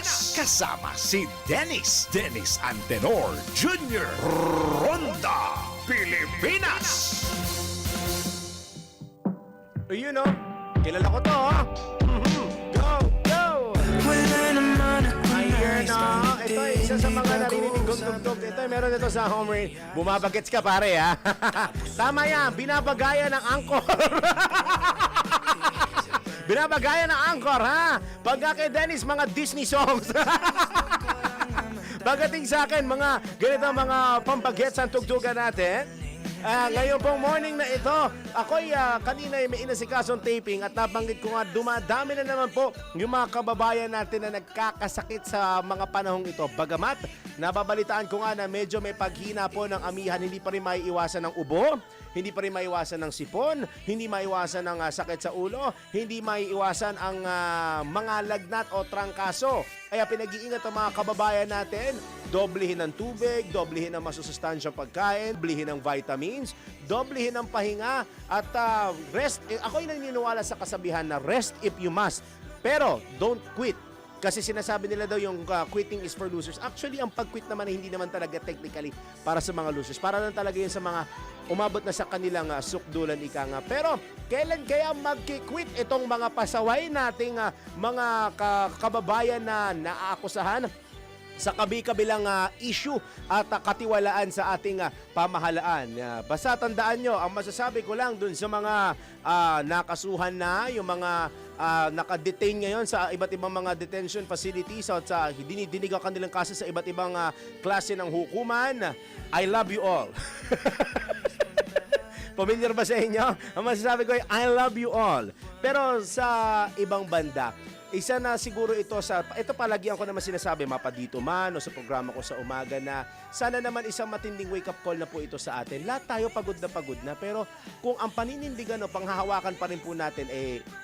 Kasama si Dennis Antenor Jr. Ronda Pilipinas. Ayun o, kilala ko to ha. Go, go! Ayan na, ito ay isa sa mga narinig kong tugtog. Ito ay meron ito sa home range. Bumabagets ka pare ha. Tama yan, binabagaya ng angkor. Binabagaya ng angkor ha. Pagka kay Dennis, mga Disney songs. Pagdating sa akin, mga ganito mga pambagets ang tugtugan natin. Ngayon pong morning na ito, ako'y kanina may inasikasong taping at nabanggit ko nga dumadami na naman po yung mga kababayan natin na nagkakasakit sa mga panahong ito. Bagamat, nababalitaan ko nga na medyo may paghina po ng amihan, hindi pa rin maiiwasan ng ubo, hindi pa rin maiwasan ng sipon, hindi maiwasan ng sakit sa ulo, hindi maiiwasan ang mga lagnat o trangkaso. Kaya pinag-iingat ang mga kababayan natin, doblehin ng tubig, doblehin ng masusustansyang pagkain, doblehin ng vitamins, doblehin ng pahinga, at rest. Ako'y naniniwala sa kasabihan na rest if you must, pero don't quit. Kasi sinasabi nila daw yung quitting is for losers. Actually, ang pag-quit naman ay hindi naman talaga technically para sa mga losers. Para lang talaga yun sa mga umabot na sa kanilang sukdulan, ika nga. Pero kailan kaya mag-quit itong mga pasaway nating mga kababayan na naaakusahan sa kabi-kabilang issue at katiwalaan sa ating pamahalaan? Basta tandaan nyo, ang masasabi ko lang dun sa mga nakasuhan na, yung mga nakadetain ngayon sa iba't ibang mga detention facilities at sa dinidinig ang kanilang kaso sa iba't ibang klase ng hukuman, I love you all. Pamilyar ba sa inyo? Ang masasabi ko ay I love you all. Pero sa ibang banda, isa na siguro ito palagian ko naman sinasabi, mapa dito man o sa programa ko sa umaga, na sana naman isang matinding wake-up call na po ito sa atin. Lahat tayo pagod na, pero kung ang paninindigan o panghahawakan pa rin po natin,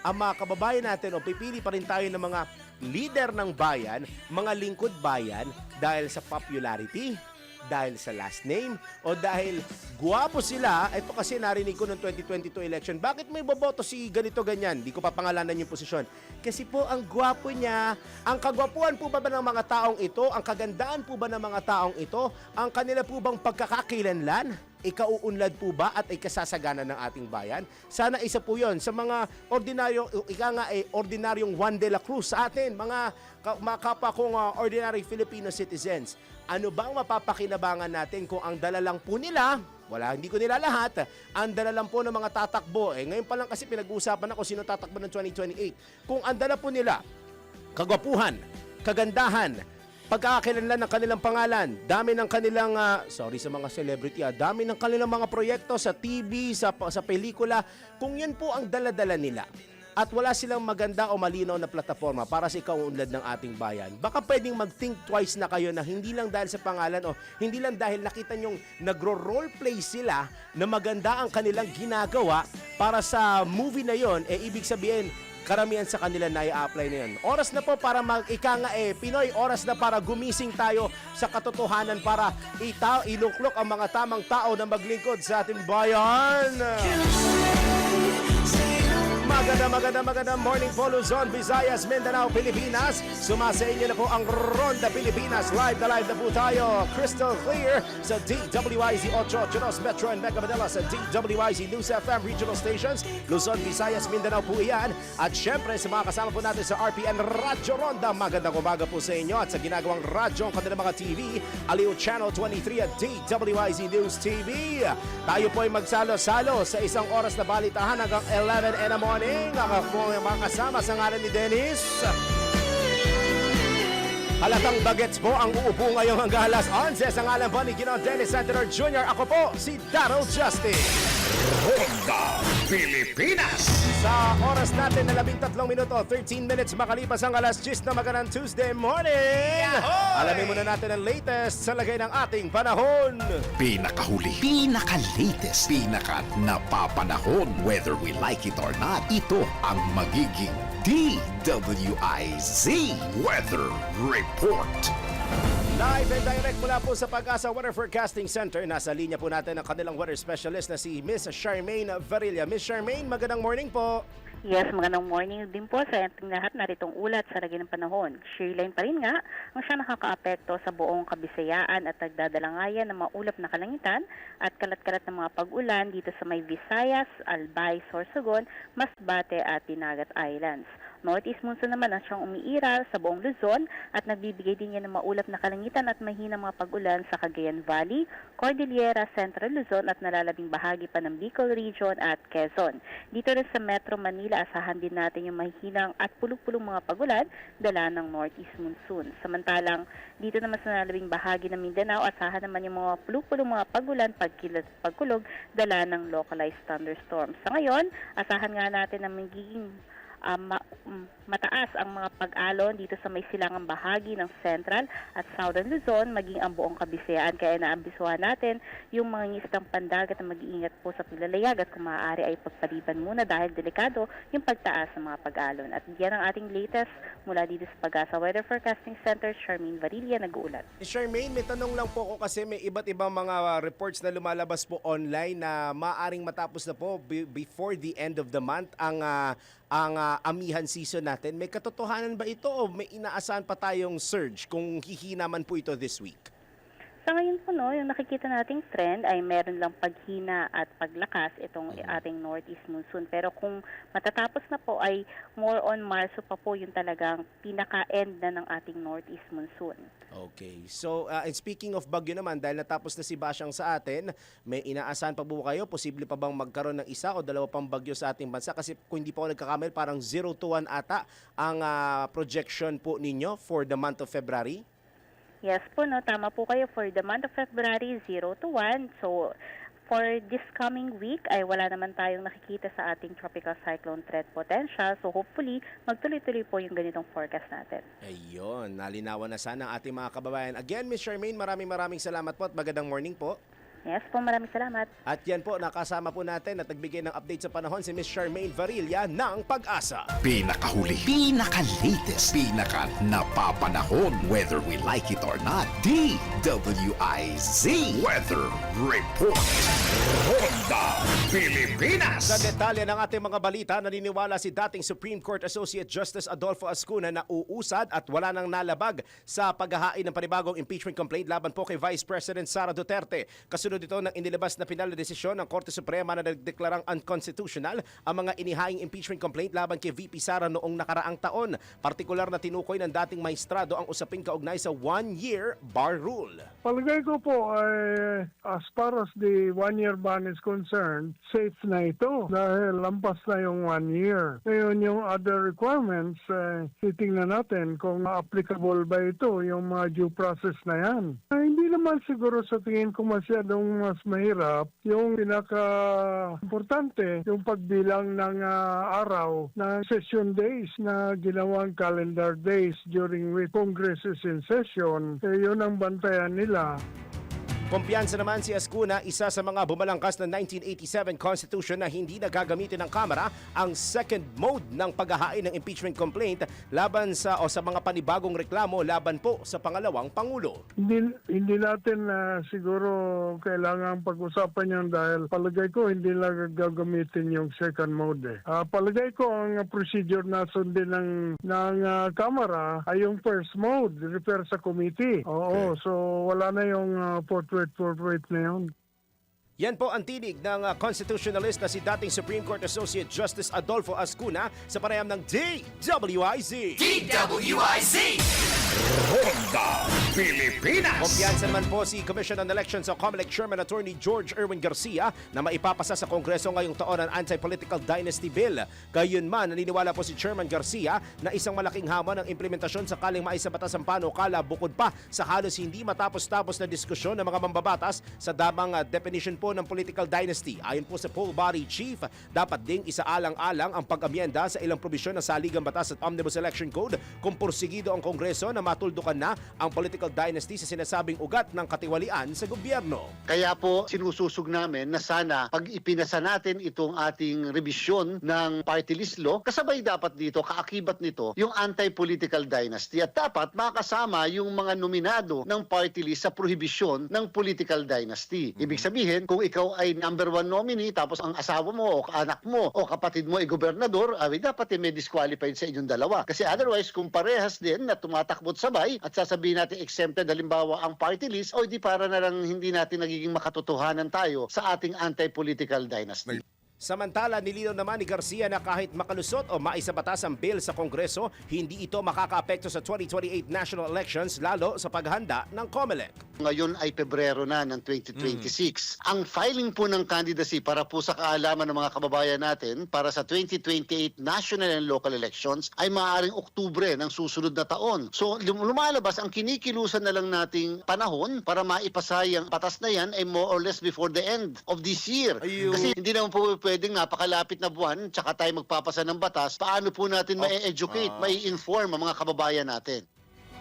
ang mga kababayan natin o pipili pa rin tayo ng mga leader ng bayan, mga lingkod bayan, dahil sa popularity, dahil sa last name, o dahil guwapo sila. Ito kasi narinig ko noong 2022 election, bakit may boboto si ganito ganyan? Di ko pa pangalanan yung posisyon. Kasi po ang guwapo niya. Ang kagwapuan po ba ng mga taong ito? Ang kagandaan po ba ng mga taong ito? Ang kanila po bang pagkakakilanlan? Ikauunlad po ba at ikasasagana ng ating bayan? Sana isa po yon sa mga ordinaryong Juan de la Cruz sa atin, mga kapwa kong ordinary Filipino citizens. Ano bang mapapakinabangan natin kung ang dala lang po nila, hindi ko nila lahat, ang dala lang po ng mga tatakbo. Ngayon pa lang kasi pinag-uusapan na kung sino tatakbo ng 2028. Kung ang dala po nila, kagwapuhan, kagandahan, pagkakakilanlan ng kanilang pangalan, dami ng kanilang, sorry sa mga celebrity, dami ng kanilang mga proyekto sa TV, sa pelikula, kung yun po ang dala-dala nila, at wala silang maganda o malinaw na plataforma para sa ikaunlad ng ating bayan, baka pwedeng mag-think twice na kayo na hindi lang dahil sa pangalan o hindi lang dahil nakita nyong nagro-roleplay sila na maganda ang kanilang ginagawa para sa movie na yon, ibig sabihin, karamihan sa kanila na i-apply na yun. Oras na po para Pinoy, oras na para gumising tayo sa katotohanan para iluklok ang mga tamang tao na maglingkod sa ating bayan. Magandang morning po, Luzon, Visayas, Mindanao, Pilipinas. Sumasa inyo na po ang Ronda Pilipinas. Live na po tayo. Crystal clear sa DWIZ 882 Metro and Mega Manila, sa DWIZ News FM Regional Stations. Luzon, Visayas, Mindanao po iyan. At syempre sa mga kasama po natin sa RPN Radyo Ronda, magandang umaga po sa inyo. At sa ginagawang radyo ang kanilang mga TV, Aliw Channel 23 at DWIZ News TV. Tayo po ay magsalo-salo sa isang oras na balitahan hanggang 11 in the morning. Ako ang mga kasama sa ngalan ni Dennis. Halatang bagets po ang uupo ngayong hanggang alas 11 sa ngalan po ni Ginoong Dennis Antenor Jr. Ako po si Daryl Justin. Ronda Pilipinas. Sa oras natin na 13 minuto, 13 minutes makalipas ang alas 10 na magandang Tuesday morning. Alamin muna natin ang latest sa lagay ng ating panahon. Pinakahuli, pinaka-latest, pinaka-napapanahon. Whether we like it or not, ito ang magiging DWIZ Weather Report. Live and direct mula po sa Pag-asa Weather Forecasting Center. Nasa linya po natin ang kanilang weather specialist na si Miss Charmaine Varilla. Miss Charmaine, magandang morning po. Yes, magandang morning din po sa ating lahat. Naritong ulat sa lagi ng panahon. Shearline pa rin nga ang siya nakakaapekto sa buong Kabisayaan at nagdadalangayan ng maulap na kalangitan at kalat-kalat ng mga pag-ulan dito sa may Visayas, Albay, Sorsogon, Masbate at Dinagat Islands. Northeast monsoon naman ang siyang umiiral sa buong Luzon at nagbibigay din yan ng maulap na kalangitan at mahinang mga pag-ulan sa Cagayan Valley, Cordillera, Central Luzon at nalalabing bahagi pa ng Bicol Region at Quezon. Dito rin sa Metro Manila, asahan din natin yung mahinang at pulong-pulong mga pag-ulan dala ng Northeast monsoon. Samantalang dito naman sa nalalabing bahagi ng Mindanao, asahan naman yung mga pulong-pulong mga pag-ulan, pagkilos, pagkulog dala ng localized thunderstorms. Sa ngayon, asahan nga natin na magiging mataas ang mga pag-alon dito sa may silangang bahagi ng Central at Southern Luzon, maging ang buong Kabisayaan. Kaya naambisuhan natin yung mga ngisdang pandagat na mag-iingat po sa paglalayag at kung maaari ay pagpaliban muna dahil delikado yung pagtaas ng mga pag-alon. At yan ang ating latest mula dito sa Pag-asa Weather Forecasting Center. Charmaine Varilla, nag-uulat. Charmaine, may tanong lang po ko kasi may iba't ibang mga reports na lumalabas po online na maaring matapos na po before the end of the month ang amihan season natin. May katotohanan ba ito o may inaasahan pa tayong surge kung hihina man po ito this week? Sa ngayon po, yung nakikita nating trend ay meron lang paghina at paglakas itong ating Northeast monsoon. Pero kung matatapos na po ay more on Marso pa po yung talagang pinaka-end na ng ating Northeast monsoon. Okay. So, and speaking of bagyo naman, dahil natapos na si Basyang sa atin, may inaasahan pa po kayo? Posible pa bang magkaroon ng isa o dalawa pang bagyo sa ating bansa? Kasi kung hindi pa ako nagkakamali, parang 0 to 1 ata ang projection po ninyo for the month of February? Yes po, tama po kayo. For the month of February, 0 to 1. So, for this coming week ay wala naman tayong nakikita sa ating tropical cyclone threat potential. So, hopefully, magtuloy-tuloy po yung ganitong forecast natin. Ayun, nalinawan na sana ang ating mga kababayan. Again, Ms. Charmaine, maraming salamat po at magandang morning po. Yes po, maraming salamat. At yan po, nakasama po natin at nagbigay ng update sa panahon si Ms. Charmaine Varilla ng Pag-asa. Pinakahuli, pinaka-latest, pinaka-napapanahon, whether we like it or not, DWIZ Weather Report. Ronda Pilipinas. Sa detalye ng ating mga balita, naniniwala si dating Supreme Court Associate Justice Adolfo Ascuna na uusad at wala nang nalabag sa paghahain ng panibagong impeachment complaint laban po kay Vice President Sara Duterte. Kasunod ito ng inilabas na pinal na desisyon ng Korte Suprema na nagdeklarang unconstitutional ang mga inihaing impeachment complaint laban kay VP Sara noong nakaraang taon. Partikular na tinukoy ng dating maestrado ang usaping kaugnay sa 1-year bar rule. Palagay ko po ay as far as the 1-year ban is concerned, safe na ito dahil lampas na yung 1 year. Ngayon yung other requirements, titingnan natin kung applicable ba ito, yung mga due process na yan. Hindi naman siguro sa tingin ko masyadong mas mahirap. Yung pinaka-importante, yung pagbilang ng araw ng session days na ginawang calendar days during which Congress is in session. Yun ang bantayan nila. Kumpiyansa naman si Ascuna, isa sa mga bumalangkas ng 1987 Constitution na hindi na gagamitin ng Kamara ang second mode ng paghahain ng impeachment complaint laban sa mga panibagong reklamo laban po sa pangalawang Pangulo. Hindi natin siguro kailangan pag-usapan yan dahil palagay ko hindi lang gagamitin yung second mode. Palagay ko ang procedure na sundin ng Kamara ay yung first mode, refer sa committee. Oo, so wala na yung portrait na yun. Yan po ang tinig ng constitutionalist na si dating Supreme Court Associate Justice Adolfo Ascuna sa panayam ng DWIZ. DWIZ Ronda Pilipinas. Kumpiyansa naman po si Commission on Elections o COMELEC Chairman Attorney George Erwin Garcia na maipapasa sa Kongreso ngayong taon ang Anti-Political Dynasty Bill. Gayunman, naniniwala po si Chairman Garcia na isang malaking hamon ang implementasyon sakaling maisabatas ang panukala bukod pa sa halos hindi matapos-tapos na diskusyon ng mga mambabatas sa damang definition po ng political dynasty. Ayon po sa poll body chief, dapat ding isaalang-alang ang pag-amyenda sa ilang probisyon ng saligang batas at Omnibus Election Code kung porsigido ang Kongreso na na matuldukan na ang political dynasty sa sinasabing ugat ng katiwalian sa gobyerno. Kaya po sinususog namin na sana pag ipinasa natin itong ating revisyon ng party list law, kasabay dapat dito, kaakibat nito, yung anti-political dynasty at dapat makasama yung mga nominado ng party list sa prohibisyon ng political dynasty. Ibig sabihin, kung ikaw ay number 1 nominee tapos ang asawa mo o anak mo o kapatid mo ay gobernador, dapat may disqualified sa inyong dalawa. Kasi otherwise, kung parehas din na tumatakbot sabay at sasabihin natin exempted halimbawa ang party list, o di para na lang hindi natin nagiging makatotohanan tayo sa ating anti-political dynasty. Samantala, nilinaw naman ni Garcia na kahit makalusot o maisabatas ang bill sa Kongreso, hindi ito makakaapekto sa 2028 national elections lalo sa paghanda ng COMELEC. Ngayon ay Pebrero na ng 2026. Ang filing po ng candidacy para po sa kaalaman ng mga kababayan natin para sa 2028 national and local elections ay maaaring Oktubre ng susunod na taon. So lumalabas ang kinikilusan na lang nating panahon para maipasay ang batas na yan ay more or less before the end of this year. Ayun. Kasi hindi naman po pwedeng napakalapit na buwan tsaka tayo magpapasa ng batas. Paano po natin ma-educate, ma-inform ang mga kababayan natin?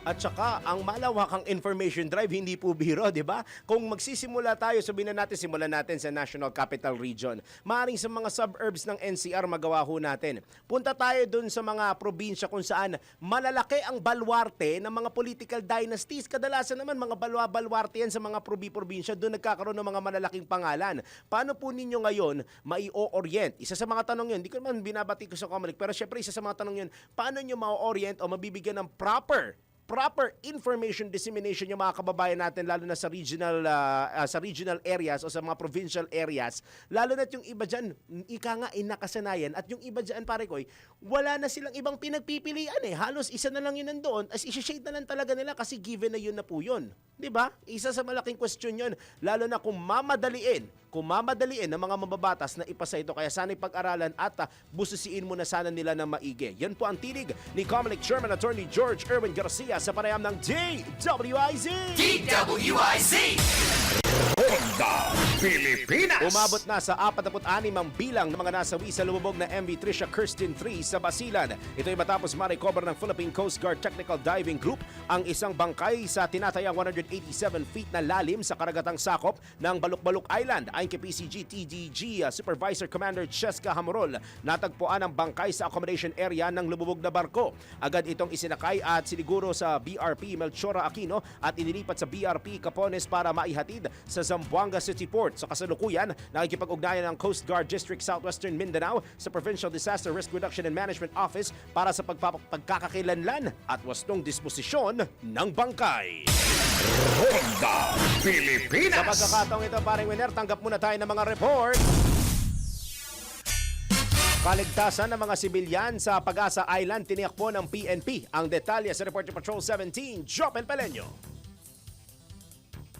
At saka, ang malawakang information drive, hindi po biro, di ba? Kung magsisimula tayo, sabihin na natin, simulan natin sa National Capital Region. Maaring sa mga suburbs ng NCR, magawa ho natin. Punta tayo dun sa mga probinsya kung saan malalaki ang balwarte ng mga political dynasties. Kadalasan naman, mga balwarte yan sa mga probinsya, doon nagkakaroon ng mga malalaking pangalan. Paano po ninyo ngayon mai-orient? Isa sa mga tanong yun, hindi ko naman binabati ko sa COMELEC, pero syempre isa sa mga tanong yun, paano nyo ma-orient o mabibigyan ng proper information dissemination yung mga kababayan natin lalo na sa regional areas o sa mga provincial areas, lalo na yung iba dyan, ika nga nakasanayan at yung iba dyan, pare koy, wala na silang ibang pinagpipilian halos isa na lang yun nandoon, as isi-shade na lang talaga nila kasi given na yun na po yun. Diba? Isa sa malaking question yun, lalo na kung mamadaliin ng mga mababatas na ipasa ito, kaya sana'y pag-aralan at busisiin mo na sana nila ng maigi. Yan po ang tinig ni COMELEC Chairman Attorney George Erwin Garcia sa panayam ng DWIZ! DWIZ! Honda, Pilipinas! Umabot na sa 46 ang bilang ng mga nasawi sa lumubog na MV Tricia Kirsten 3 sa Basilan. Ito ay matapos ma-recover ng Philippine Coast Guard Technical Diving Group ang isang bangkay sa tinatayang 187 feet na lalim sa karagatang sakop ng Baluk-Baluk Island. Ayon kay PCG TDG Supervisor Commander Cheska Hamorol, natagpuan ang bangkay sa accommodation area ng lumubog na barko. Agad itong isinakay at siniguro sa BRP Melchora Aquino at inilipat sa BRP Capones para maihatid sa Zamboanga City Port. Sa kasalukuyan, nakikipag-ugnayan ng Coast Guard District Southwestern Mindanao sa Provincial Disaster Risk Reduction and Management Office para sa pagkakakilanlan at wastong disposisyon ng bangkay. Honda, Pilipinas! Sa pagkakataong ito, paring Winer, tanggap muna tayo ng mga report. Kaligtasan ng mga sibilyan sa Pag-asa Island, tiniyak po ng PNP. Ang detalye sa Report to Patrol 17, Jopel Pelenyo.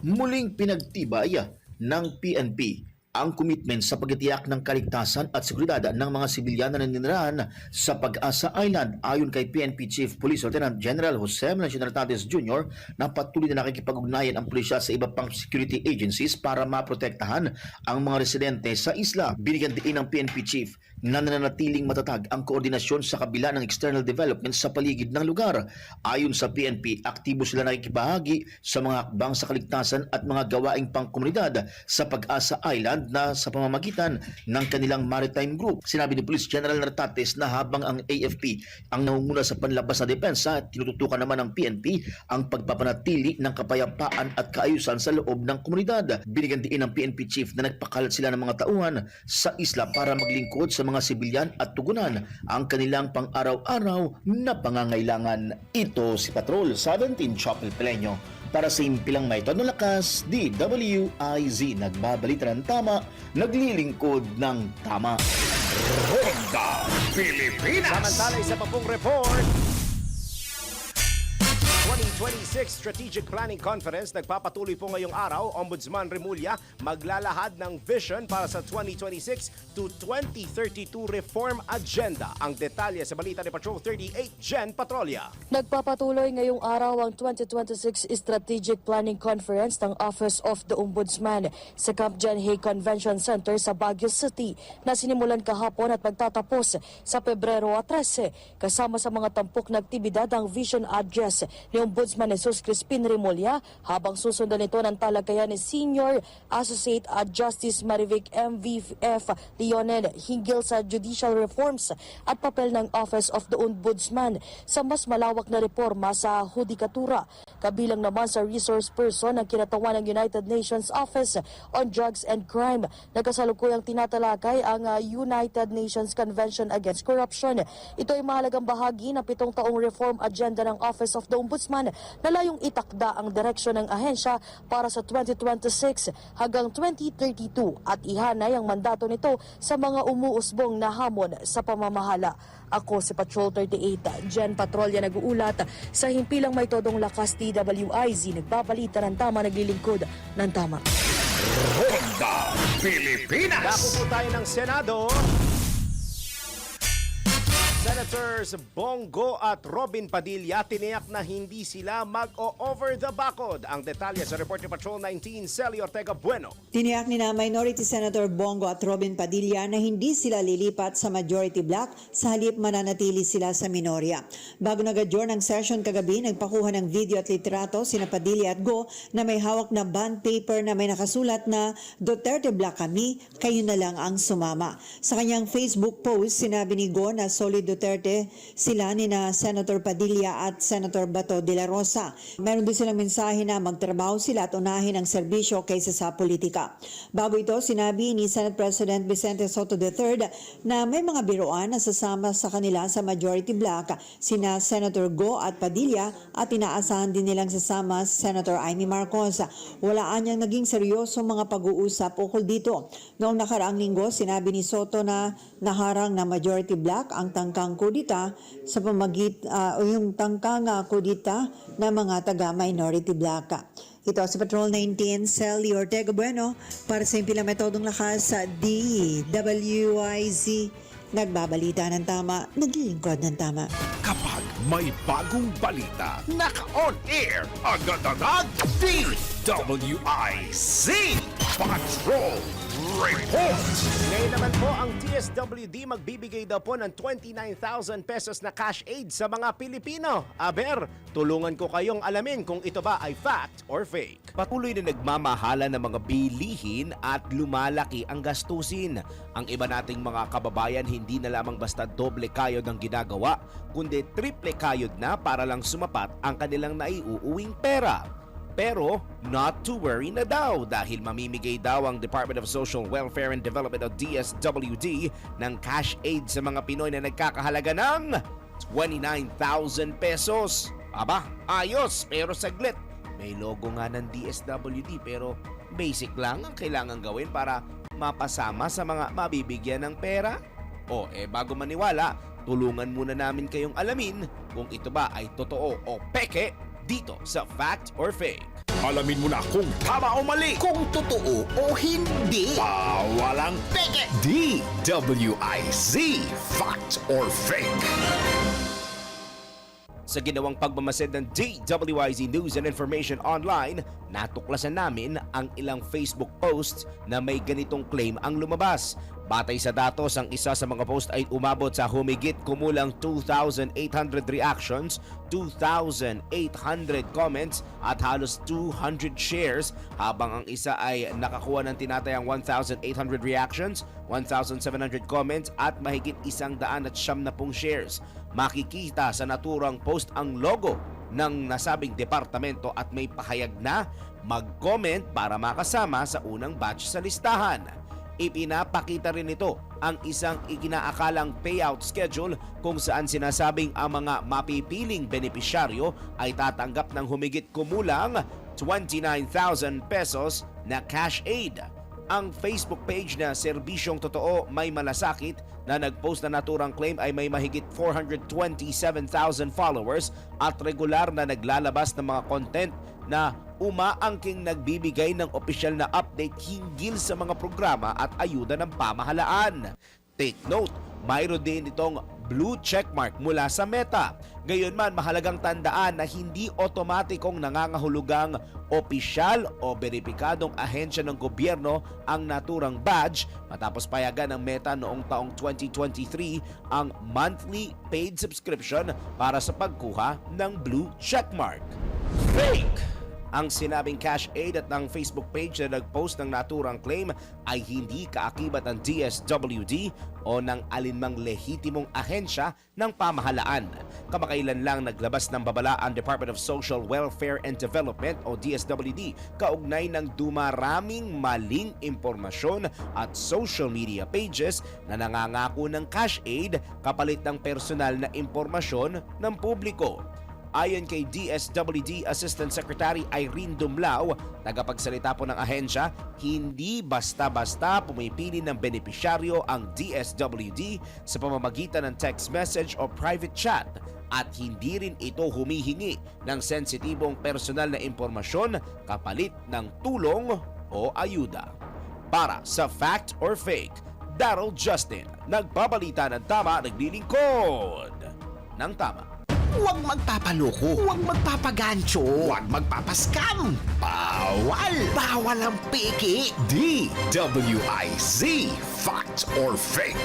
Muling pinagtibay ng PNP ang commitment sa pagtitiyak ng kaligtasan at seguridad ng mga sibilyan na naninirahan sa Pag-asa Island. Ayon kay PNP Chief Police Lieutenant General Jose Melencio Nartates Jr. na patuloy na nakikipag-ugnayan ang pulisya sa iba pang security agencies para maprotektahan ang mga residente sa isla. Binigyan din ng PNP Chief na nananatiling matatag ang koordinasyon sa kabila ng external development sa paligid ng lugar. Ayon sa PNP, aktibo sila nakikibahagi sa mga hakbang sa kaligtasan at mga gawaing pangkomunidad sa Pag-asa Island na sa pamamagitan ng kanilang maritime group. Sinabi ni Police General Nartates na habang ang AFP ang nangunguna sa panlabas na depensa, tinututukan naman ng PNP ang pagpapanatili ng kapayapaan at kaayusan sa loob ng komunidad. Binigyan din ng PNP Chief na nagpakalat sila ng mga tauhan sa isla para maglingkod sa mga sibilyan at tugunan ang kanilang pang-araw-araw na pangangailangan. Ito si Patrol 17 Chopel Pelenyo. Para sa impilang may tono lakas, DWIZ nagbabalita ng tama, naglilingkod ng tama. Honda, Pilipinas! Samantala, isa pa pong report. 2026 Strategic Planning Conference nagpapatuloy po ngayong araw. Ombudsman Remulla maglalahad ng vision para sa 2026 to 2032 reform agenda. Ang detalye sa balita ni Patrol 38 Jen Patrolya. Nagpapatuloy ngayong araw ang 2026 Strategic Planning Conference ng Office of the Ombudsman sa Camp John Hay Convention Center sa Baguio City na sinimulan kahapon at magtatapos sa Pebrero 13 kasama sa mga tampok na aktibidad ang vision address ni Ombudsman Jesus Crispin Remulla habang susundan nito ng talakayan ni Senior Associate Justice Marivic MVF Leonel hinggil sa judicial reforms at papel ng Office of the Ombudsman sa mas malawak na reforma sa hudikatura. Kabilang naman sa resource person ang kinatawan ng United Nations Office on Drugs and Crime na kasalukuyang tinatalakay ang United Nations Convention Against Corruption. Ito ay mahalagang bahagi ng 7 taong reform agenda ng Office of the Ombudsman na layong itakda ang direksyon ng ahensya para sa 2026 hanggang 2032 at ihanay ang mandato nito sa mga umuusbong na hamon sa pamamahala. Ako si Patrol 38, Jen Patrolya nag-uulat sa himpilang may todong lakas DWIZ, nagbabalita ng tama, naglilingkod ng tama. Ronda Pilipinas! Dako po tayo ng Senado. Senators Bongo at Robin Padilla tiniyak na hindi sila mag-o-over the bakod. Ang detalye sa report ni Patrol 19, Celi Ortega Bueno. Tiniyak ni na Minority Senator Bongo at Robin Padilla na hindi sila lilipat sa majority block sa halip mananatili sila sa minorya. Bago nag-adjourn ang session kagabi, nagpakuha ng video at litrato sina Padilla at Go na may hawak na bond paper na may nakasulat na Duterte Block kami, kayo na lang ang sumama. Sa kanyang Facebook post, sinabi ni Go na solid Duterte sila ni na Senator Padilla at Senator Bato de la Rosa. Meron din silang mensahe na magtrabaho sila at unahin ang serbisyo kaysa sa politika. Bago ito, sinabi ni Senate President Vicente Soto III na may mga biroan na sasama sa kanila sa majority block sina Senator Go at Padilla at inaasahan din nilang sasama Senator Amy Marcos. Walaan niyang naging seryoso mga pag-uusap ukol dito. Noong nakaraang linggo, sinabi ni Soto na naharang na majority block ang tangkang kudita sa yung tangkang kudita ng mga taga-minority block. Ito si Patrol 19, Celi Ortega Bueno para sa impilang metodong lakas sa DWIZ. Nagbabalita ng tama, naglilingkod ng tama. Kapag may bagong balita, naka-on air, agad-agad, DWIZ Patrol Report! Ngayon naman po, ang TSWD magbibigay daw po ng 29,000 pesos na cash aid sa mga Pilipino. Aber, tulungan ko kayong alamin kung ito ba ay fact or fake. Patuloy na nagmamahala ng mga bilihin at lumalaki ang gastusin. Ang iba nating mga kababayan hindi na lamang basta doble kayod ang ginagawa, kundi triple kayod na para lang sumapat ang kanilang naiuuwing pera. Pero not to worry na daw dahil mamimigay daw ang Department of Social Welfare and Development o DSWD ng cash aid sa mga Pinoy na nagkakahalaga ng 29,000 pesos. Aba, ayos, pero saglit. May logo nga ng DSWD pero basic lang ang kailangan gawin para mapasama sa mga mabibigyan ng pera. O bago maniwala, tulungan muna namin kayong alamin kung ito ba ay totoo o peke dito sa Fact or Fake. Alamin mo na kung tama o mali, kung totoo o hindi. Bawalang peke. DWIZ Fact or Fake. Sa ginawang pagmamasid ng DWIZ News and Information Online, natuklasan namin ang ilang Facebook posts na may ganitong claim ang lumabas. Batay sa datos, ang isa sa mga post ay umabot sa humigit kumulang 2,800 reactions, 2,800 comments at halos 200 shares, habang ang isa ay nakakuha ng tinatayang 1,800 reactions, 1,700 comments at mahigit 190 shares. Makikita sa naturang post ang logo ng nasabing departamento at may pahayag na mag-comment para makasama sa unang batch sa listahan. Ipinapakita rin ito ang isang ikinaakalang payout schedule kung saan sinasabing ang mga mapipiling benepisyaryo ay tatanggap ng humigit kumulang 29,000 pesos na cash aid. Ang Facebook page na Serbisyong Totoo May Malasakit na nagpost na naturang claim ay may mahigit 427,000 followers at regular na naglalabas ng mga content na umaangking nagbibigay ng opisyal na update hinggil sa mga programa at ayuda ng pamahalaan. Take note, mayroon din itong blue checkmark mula sa Meta. Gayunman, mahalagang tandaan na hindi otomatikong nangangahulugang opisyal o beripikadong ahensya ng gobyerno ang naturang badge matapos payagan ng Meta noong taong 2023 ang monthly paid subscription para sa pagkuha ng blue checkmark. Fake! Ang sinabing cash aid at ng Facebook page na nagpost ng naturang claim ay hindi kaakibat ng DSWD o ng alinmang lehitimong ahensya ng pamahalaan. Kamakailan lang naglabas ng babala ang Department of Social Welfare and Development o DSWD kaugnay ng dumaraming maling impormasyon at social media pages na nangangako ng cash aid kapalit ng personal na impormasyon ng publiko. Ayon kay DSWD Assistant Secretary Irene Dumlao, tagapagsalita po ng ahensya, hindi basta-basta pumipili ng benepisyaryo ang DSWD sa pamamagitan ng text message o private chat at hindi rin ito humihingi ng sensitibong personal na impormasyon kapalit ng tulong o ayuda. Para sa Fact or Fake, Daryl Justin, nagbabalita ng tama, naglilingkod ng tama. Huwag magpapaloko, huwag magpapagancho, huwag magpapaskam. Bawal! Bawal ang peke. DWIZ, Fact or Fake.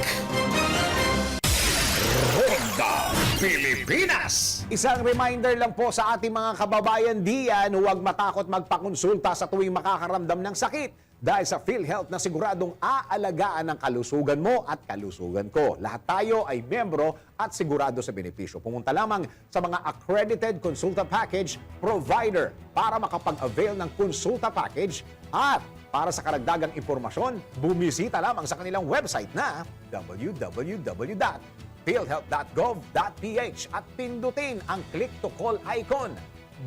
Ronda Pilipinas! Isang reminder lang po sa ating mga kababayan diyan, huwag matakot magpakonsulta sa tuwing makakaramdam ng sakit. Dahil sa PhilHealth na siguradong aalagaan ang kalusugan mo at kalusugan ko. Lahat tayo ay membro at sigurado sa benepisyo. Pumunta lamang sa mga accredited consulta package provider para makapag-avail ng consulta package at para sa karagdagang impormasyon, bumisita lamang sa kanilang website na www.philhealth.gov.ph at pindutin ang click to call icon.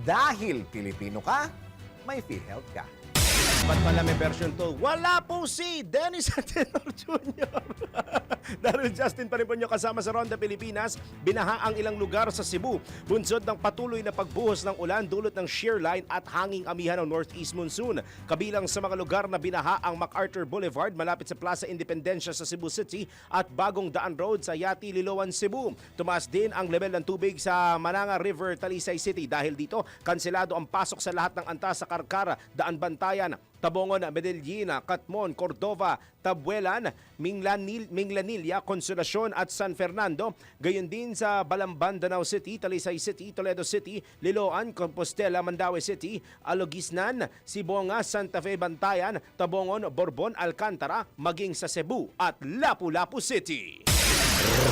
Dahil Pilipino ka, may PhilHealth ka. Ba't pala may version 2? Wala po si Dennis Antenor Jr. Daryl Justin pa rin po nyo kasama sa Ronda Pilipinas. Binaha ang ilang lugar sa Cebu. Bunsod ng patuloy na pagbuhos ng ulan dulot ng shear line at hanging amihan ng northeast monsoon. Kabilang sa mga lugar na binaha ang MacArthur Boulevard malapit sa Plaza Independencia sa Cebu City at Bagong Daan Road sa Yati, Liloan, Cebu. Tumaas din ang level ng tubig sa Mananga River, Talisay City. Dahil dito, kanselado ang pasok sa lahat ng antas sa Karkara, Daan Bantayan, Tabongon, Medellin, Catmon, Cordova, Tabuelan, Minglanilla, Consolacion at San Fernando. Gayon din sa Balamban, Danao City, Talisay City, Toledo City, Liloan, Compostela, Mandaue City, Alogisnan, Sibonga, Santa Fe, Bantayan, Tabongon, Borbon, Alcantara, maging sa Cebu at Lapu-Lapu City.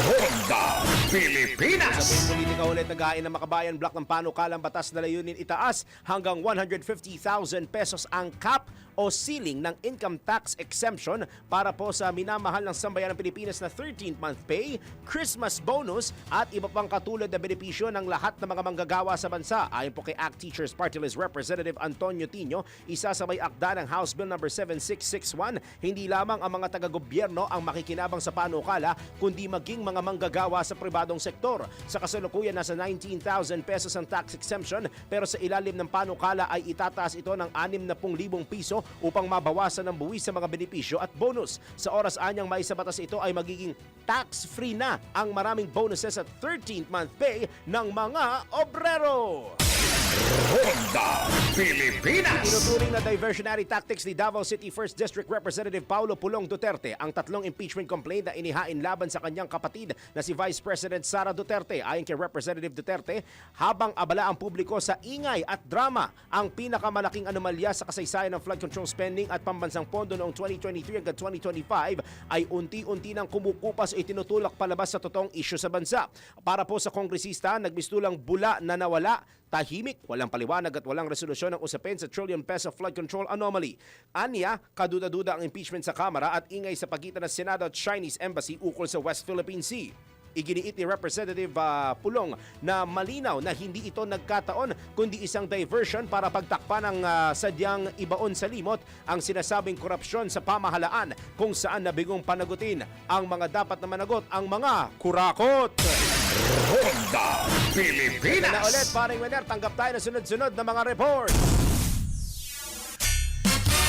Ronda Pilipinas! Sa politika ulit, naghain ng Makabayan Block ng panukalang batas na layunin itaas hanggang 150,000 pesos ang cap o ceiling ng income tax exemption para po sa minamahal ng sambayan ng Pilipinas na 13th month pay, Christmas bonus at iba pang katulad na benepisyo ng lahat ng mga manggagawa sa bansa. Ayon po kay ACT Teachers Party List Representative Antonio Tino, isa sa may akda ng House Bill No. 7661, hindi lamang ang mga taga-gobyerno ang makikinabang sa panukala, kundi maging mga manggagawa sa pribadong sektor. Sa kasalukuyan, nasa 19,000 pesos ang tax exemption, pero sa ilalim ng panukala ay itataas ito ng 60,000 piso upang mabawasan ng buwis sa mga benepisyo at bonus. Sa oras anyang maisabatas ito ay magiging tax-free na ang maraming bonuses at 13th month pay ng mga obrero. Ronda Pilipinas! Tinuturing na diversionary tactics ni Davao City 1st District Representative Paulo Pulong Duterte ang tatlong impeachment complaint na inihain laban sa kanyang kapatid na si Vice President Sara Duterte. Ayon kay Representative Duterte, habang abala ang publiko sa ingay at drama, ang pinakamalaking anomalya sa kasaysayan ng flood control spending at pambansang pondo noong 2023 hanggang 2025 ay unti-unti nang kumukupas o itinutulak palabas sa totoong isyu sa bansa. Para po sa kongresista, nagmistulang bula na nawala, tahimik, walang paliwanag at walang resolusyon ng usapin sa trillion peso flood control anomaly. Anya, kaduda-duda ang impeachment sa Kamara at ingay sa pagitan ng Senado at Chinese Embassy ukol sa West Philippine Sea. Iginiit ni Representative Pulong na malinaw na hindi ito nagkataon kundi isang diversion para pagtakpan ng sadyang ibaon sa limot ang sinasabing korupsyon sa pamahalaan kung saan nabigong panagutin ang mga dapat na managot ang mga kurakot. Ronda Pilipinas. Na ulit, paring Wener, tanggap tayo na sunod-sunod na mga report.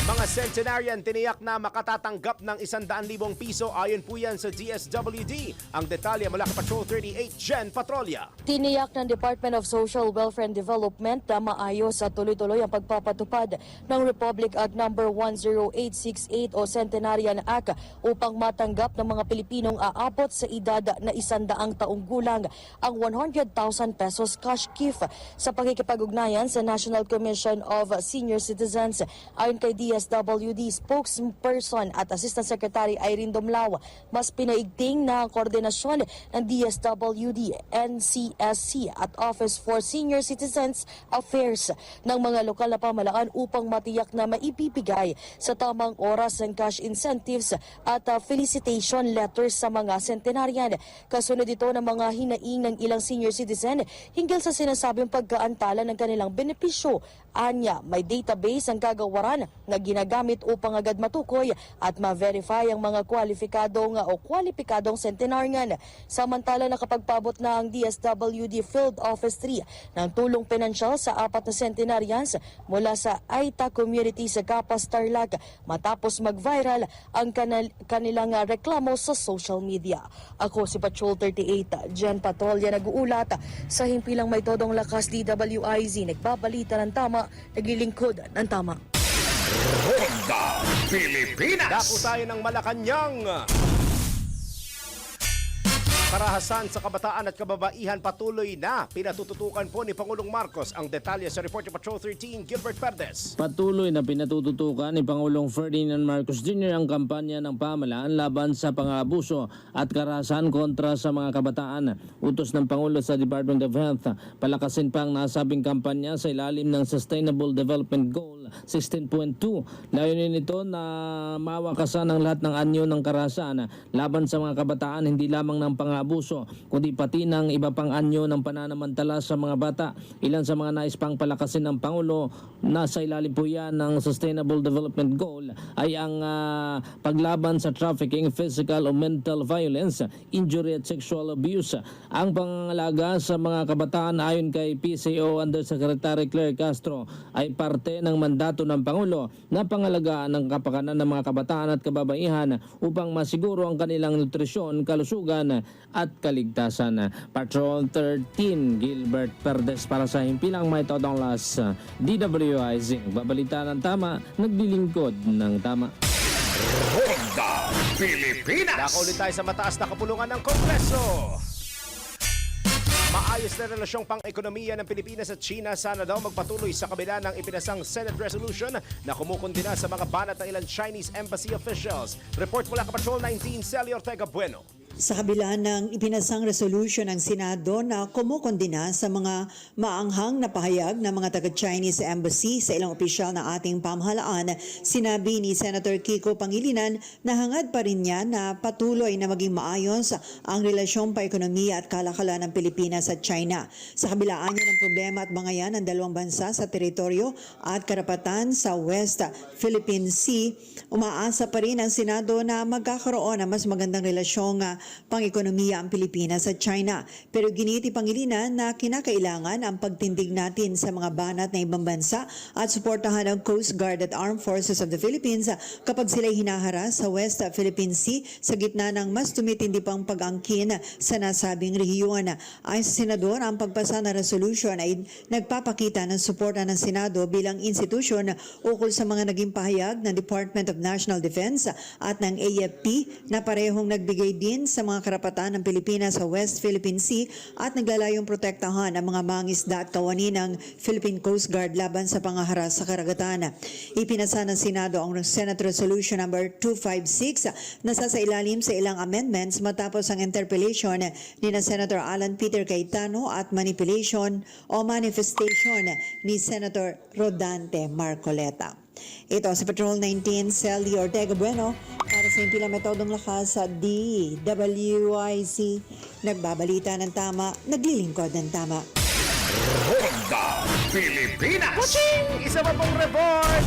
Mga centenarian tiniyak na makatatanggap ng 100,000 piso ayon po yan sa DSWD. Ang detalye mula kay Patrol 38 Jen Patrolya. Tiniyak ng Department of Social Welfare and Development na maayos at tuloy-tuloy ang pagpapatupad ng Republic Act No. 10868 o Centenarian Act upang matanggap ng mga Pilipinong aabot sa edad na 100 taong gulang ang 100,000 pesos cash gift sa pakikipag-ugnayan sa National Commission of Senior Citizens. Ayon kay DSWD spokesperson at Assistant Secretary Irene Domlao, mas pinaigting na koordinasyon ng DSWD, NCSC at Office for Senior Citizens Affairs ng mga lokal na pamahalaan upang matiyak na maibibigay sa tamang oras ang cash incentives at felicitation letters sa mga centenarian. Kasunod ito ng mga hinaing ng ilang senior citizen hinggil sa sinasabing pagkaantala ng kanilang benepisyo. Anya, may database ang kagawaran na ginagamit upang agad matukoy at ma-verify ang mga kwalipikadong centenarian. Samantala, nakapagpabot na ang DSWD Field Office 3 ng tulong pinansyal sa 4 na centenarians mula sa Aita community sa Kapas, Tarlac matapos mag-viral ang kanilang reklamo sa social media. Ako si Patrol 38 Jen Patrolya, nag-uulat sa himpilang may todong lakas DWIZ, nagbabalita ng tama, naglilingkod ng tama. Ronda Pilipinas. Dako tayo ng Malacanang. Karahasan sa kabataan at kababaihan patuloy na pinatututukan po ni Pangulong Marcos. Ang detalye sa report ni Patrol 13 Gilbert Perdes. Patuloy na pinatututukan ni Pangulong Ferdinand Marcos Jr. ang kampanya ng pamahalaan laban sa pang-aabuso at karahasan kontra sa mga kabataan. Utos ng Pangulo sa Department of Health, palakasin pa ang nasabing kampanya sa ilalim ng Sustainable Development Goal 16.2. Layunin nito na mawakasan ang lahat ng anyo ng karahasan laban sa mga kabataan, hindi lamang ng pang-aabuso kundi pati ng iba pang anyo ng pananamantala sa mga bata. Ilan sa mga nais pang palakasin ng Pangulo na sa ilalim po yan ng Sustainable Development Goal ay ang paglaban sa trafficking, physical o mental violence, injury at sexual abuse. Ang pangangalaga sa mga kabataan ayon kay PCO Undersecretary Claire Castro ay parte ng mandato ng Pangulo na pangalagaan ng kapakanan ng mga kabataan at kababaihan upang masiguro ang kanilang nutrisyon, kalusugan at kaligtasan. Patrol 13 Gilbert Perdes para sa himpilang may todong las DWIZ. Babalita ng tama, naglilingkod ng tama. Ronda Pilipinas. Dako ulit tayo sa mataas na kapulungan ng Kongreso. Maayos na relasyong pang-ekonomiya ng Pilipinas at China sana daw magpatuloy sa kabila ng ipinasang Senate resolution na kumukundina sa mga banat ng ilang Chinese embassy officials. Report mula kay Patrol 19 Celi Ortega Bueno. Sa kabila ng ipinasang resolution ng Senado na kumukondina sa mga maanghang na pahayag ng mga taga-Chinese embassy sa ilang opisyal na ating pamahalaan, sinabi ni Senator Kiko Pangilinan na hangad pa rin niya na patuloy na maging maayos ang relasyong pa-ekonomiya at kalakalan ng Pilipinas at China. Sa kabilaan niya ng problema at bangayan ng dalawang bansa sa teritoryo at karapatan sa West Philippine Sea, umaasa pa rin ang Senado na magkakaroon ng mas magandang relasyong pang-ekonomiya ang Pilipinas at China. Pero giniti Pangilinan na kinakailangan ang pagtindig natin sa mga banat ng ibang bansa at suportahan ang Coast Guard at Armed Forces of the Philippines kapag sila'y hinaharas sa West Philippine Sea sa gitna ng mas tumitindi pang pag-angkin sa nasabing rehiyon. Ayon sa Senador, ang pagpasa ng resolution ay nagpapakita ng suporta ng Senado bilang institusyon ukol sa mga naging pahayag ng Department of National Defense at ng AFP na parehong nagbigay din sa mga karapatan ng Pilipinas sa West Philippine Sea at naglalayong protektahan ang mga mangisda at kawani ng Philippine Coast Guard laban sa pangaharas sa karagatan. Ipinasa ng Senado ang Senate Resolution No. 256 na sasailalim sa ilang amendments matapos ang interpellation ni na Senator Alan Peter Cayetano at manipulation o manifestation ni Senator Rodante Marcoleta. Ito sa Patrol 19, Sally Ortega Bueno para sa Impilang Metodong Lakas sa DWIC. Nagbabalita ng tama, naglilingkod ng tama. Ronda Pilipinas! Isa pa pong report!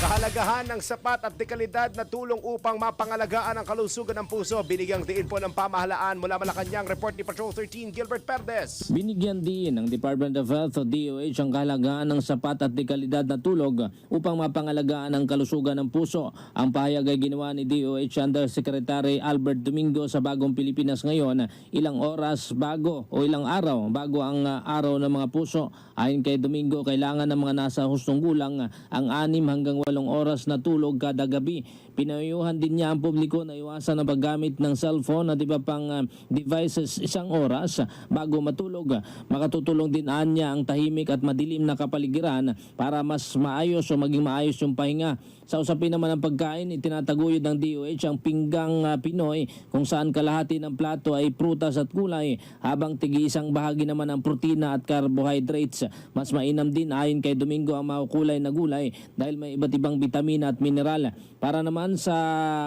Kahalagahan ng sapat at dekalidad na tulong upang mapangalagaan ang kalusugan ng puso, binigyang diin po ng pamahalaan mula Malacanang. Report ni Patrol 13, Gilbert Perdes. Binigyan din ng Department of Health o DOH ang kahalagahan ng sapat at dekalidad na tulog upang mapangalagaan ang kalusugan ng puso. Ang pahayag ay ginawa ni DOH Undersecretary Albert Domingo sa Bagong Pilipinas ngayon, ilang oras bago o ilang araw bago ang araw ng mga puso. Ayon kay Domingo, kailangan ng mga nasa hustong gulang ang 6 hanggang 8 oras na tulog kada gabi. Pinayuhan din niya ang publiko na iwasan ang paggamit ng cellphone at iba pang devices 1 oras bago matulog. Makatutulong din niya ang tahimik at madilim na kapaligiran para mas maayos o maging maayos yung pahinga. Sa usapin naman ng pagkain, itinataguyod ng DOH ang pinggang Pinoy kung saan kalahati ng plato ay prutas at gulay habang tig-isang bahagi naman ng protina at carbohydrates. Mas mainam din ayon kay Domingo ang makukulay na gulay dahil may iba't ibang bitamina at mineral. Para naman sa